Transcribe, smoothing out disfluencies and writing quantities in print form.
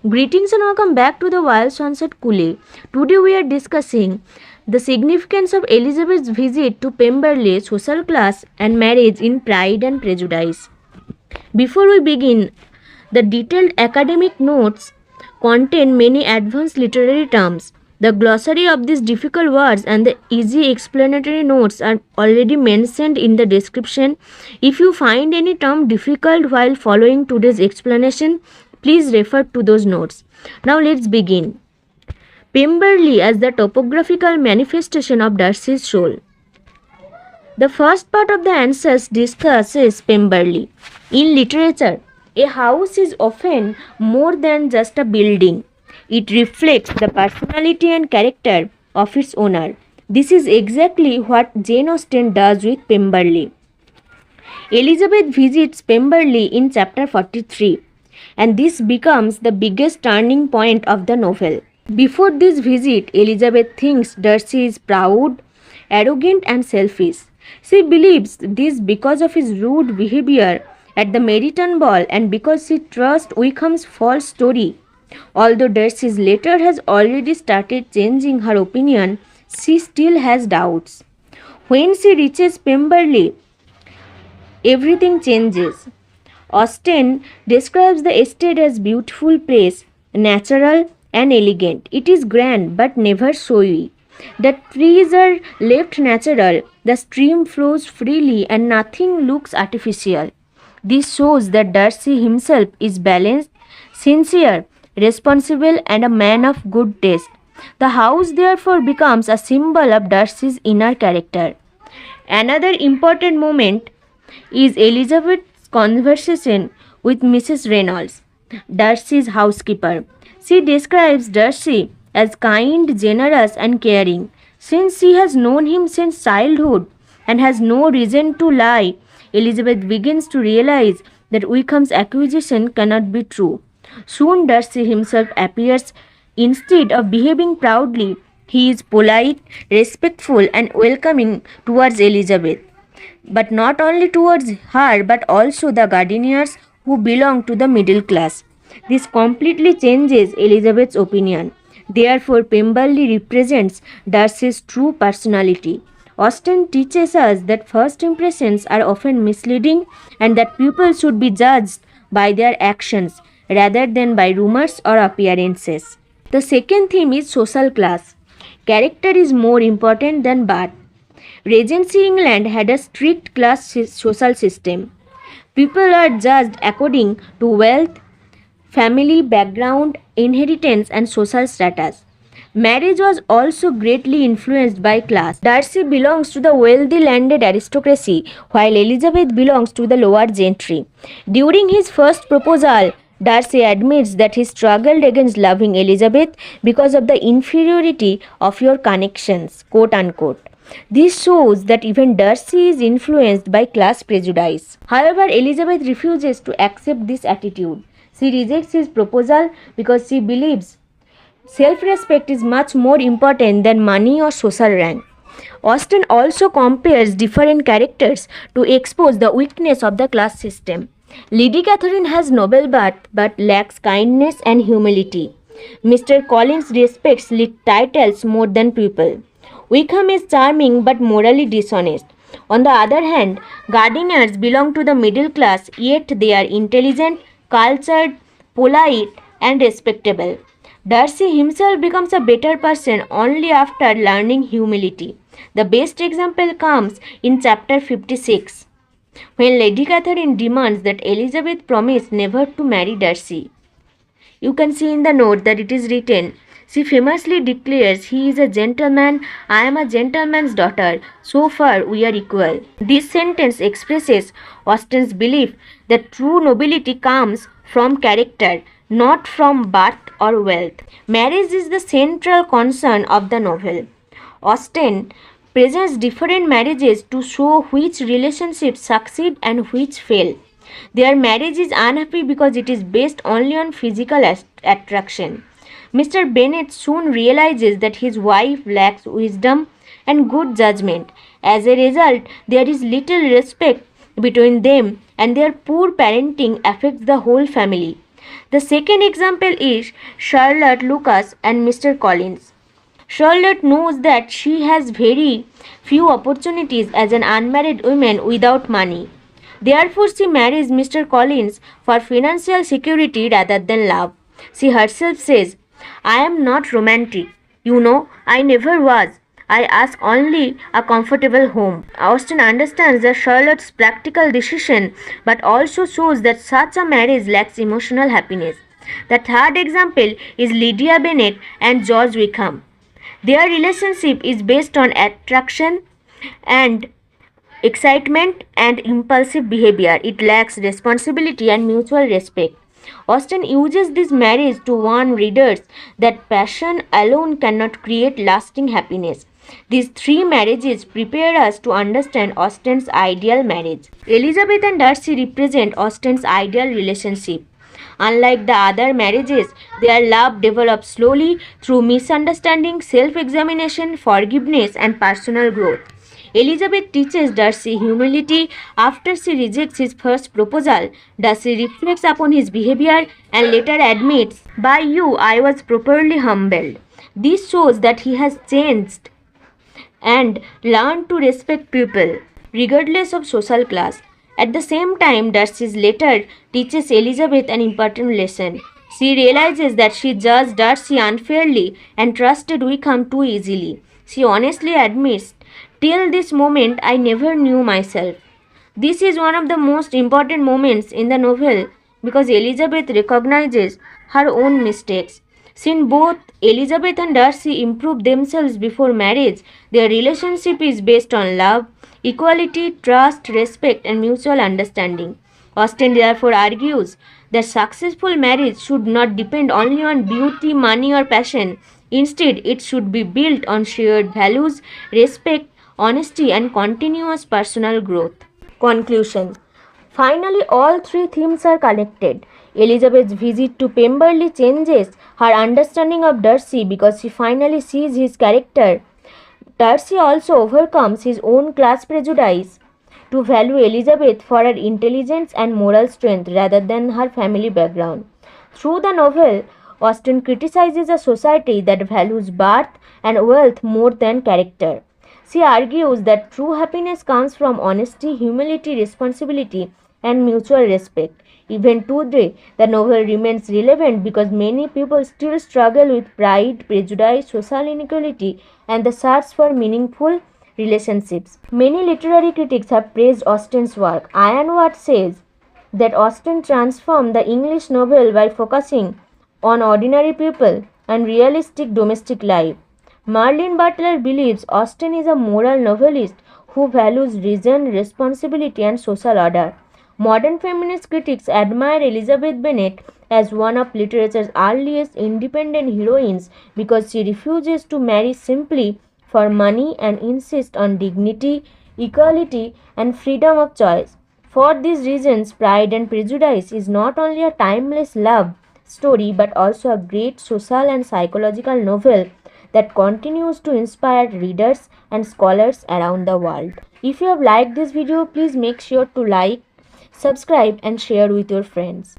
Greetings and welcome back to the Wild Swans at Coole. Today we are discussing the significance of Elizabeth's visit to Pemberley, social class and marriage in Pride and Prejudice. Before we begin, the detailed academic notes contain many advanced literary terms. The glossary of these difficult words and the easy explanatory notes are already mentioned in the description. If you find any term difficult while following today's explanation, please refer to those notes. Now let's begin. Pemberley as the topographical manifestation of Darcy's soul. The first part of the answers discusses Pemberley. In literature, a house is often more than just a building. It reflects the personality and character of its owner. This is exactly what Jane Austen does with Pemberley. Elizabeth visits Pemberley in chapter 43. And this becomes the biggest turning point of the novel. Before this visit, Elizabeth thinks Darcy is proud, arrogant and selfish. She believes this because of his rude behavior at the Meryton ball and because she trusts Wickham's false story. Although Darcy's letter has already started changing her opinion, she still has doubts. When she reaches Pemberley, everything changes. Austen describes the estate as beautiful place, natural and elegant. It is grand but never showy. The trees are left natural, the stream flows freely and nothing looks artificial. This shows that Darcy himself is balanced, sincere, responsible and a man of good taste. The house therefore becomes a symbol of Darcy's inner character. Another important moment is Elizabeth's conversation with Mrs. Reynolds, Darcy's housekeeper. She describes Darcy as kind, generous and caring. Since she has known him since childhood and has no reason to lie, Elizabeth begins to realize that Wickham's accusation cannot be true. Soon Darcy himself appears. Instead of behaving proudly, he is polite, respectful and welcoming towards Elizabeth. But not only towards her but also the gardeners who belong to the middle class. This completely changes Elizabeth's opinion. Therefore, Pemberley represents Darcy's true personality. Austen teaches us that first impressions are often misleading and that people should be judged by their actions rather than by rumors or appearances. The second theme is social class. Character is more important than birth. Regency England had a strict class social system. People are judged according to wealth, family background, inheritance and social status. Marriage was also greatly influenced by class. Darcy belongs to the wealthy landed aristocracy while Elizabeth belongs to the lower gentry. During his first proposal, Darcy admits that he struggled against loving Elizabeth because of the inferiority of your connections, quote unquote. This shows that even Darcy is influenced by class prejudice. However, Elizabeth refuses to accept this attitude. She rejects his proposal because she believes self-respect is much more important than money or social rank. Austen also compares different characters to expose the weakness of the class system. Lady Catherine has noble birth but lacks kindness and humility. Mr. Collins respects titles more than people. Wickham is charming but morally dishonest. On the other hand, gardeners belong to the middle class, yet they are intelligent, cultured, polite and respectable. Darcy himself becomes a better person only after learning humility. The best example comes in chapter 56, when Lady Catherine demands that Elizabeth promise never to marry Darcy. You can see in the note that it is written, she famously declares, "He is a gentleman, I am a gentleman's daughter, so far we are equal." This sentence expresses Austen's belief that true nobility comes from character, not from birth or wealth. Marriage is the central concern of the novel. Austen presents different marriages to show which relationships succeed and which fail. Their marriage is unhappy because it is based only on physical attraction. Mr. Bennet soon realizes that his wife lacks wisdom and good judgment. As a result, there is little respect between them and their poor parenting affects the whole family. The second example is Charlotte Lucas and Mr. Collins. Charlotte knows that she has very few opportunities as an unmarried woman without money. Therefore, she marries Mr. Collins for financial security rather than love. She herself says, I am not romantic. You know, I never was. I ask only a comfortable home. Austen understands that Charlotte's practical decision but also shows that such a marriage lacks emotional happiness. The third example is Lydia Bennet and George Wickham. Their relationship is based on attraction and excitement and impulsive behavior. It lacks responsibility and mutual respect. Austen uses this marriage to warn readers that passion alone cannot create lasting happiness. These three marriages prepare us to understand Austen's ideal marriage. Elizabeth and Darcy represent Austen's ideal relationship. Unlike the other marriages, their love develops slowly through misunderstanding, self-examination, forgiveness, and personal growth. Elizabeth teaches Darcy humility after she rejects his first proposal. Darcy reflects upon his behavior and later admits, By you, I was properly humbled. This shows that he has changed and learned to respect people, regardless of social class. At the same time, Darcy's letter teaches Elizabeth an important lesson. She realizes that she judged Darcy unfairly and trusted Wickham too easily. She honestly admits, Till this moment, I never knew myself. This is one of the most important moments in the novel because Elizabeth recognizes her own mistakes. Since both Elizabeth and Darcy improve themselves before marriage, their relationship is based on love, equality, trust, respect, and mutual understanding. Austen therefore argues that successful marriage should not depend only on beauty, money, or passion. Instead, it should be built on shared values, respect, honesty, and continuous personal growth. Conclusion. Finally, all three themes are connected. Elizabeth's visit to Pemberley changes her understanding of Darcy because she finally sees his character. Darcy also overcomes his own class prejudice to value Elizabeth for her intelligence and moral strength rather than her family background. Through the novel, Austen criticizes a society that values birth and wealth more than character. She argues that true happiness comes from honesty, humility, responsibility, and mutual respect. Even today, the novel remains relevant because many people still struggle with pride, prejudice, social inequality, and the search for meaningful relationships. Many literary critics have praised Austen's work. Ironworth says that Austen transformed the English novel by focusing on ordinary people and realistic domestic life. Marilyn Butler believes Austen is a moral novelist who values reason, responsibility, and social order. Modern feminist critics admire Elizabeth Bennet as one of literature's earliest independent heroines because she refuses to marry simply for money and insists on dignity, equality, and freedom of choice. For these reasons, Pride and Prejudice is not only a timeless love story but also a great social and psychological novel that continues to inspire readers and scholars around the world. If you have liked this video, please make sure to like, subscribe, and share with your friends.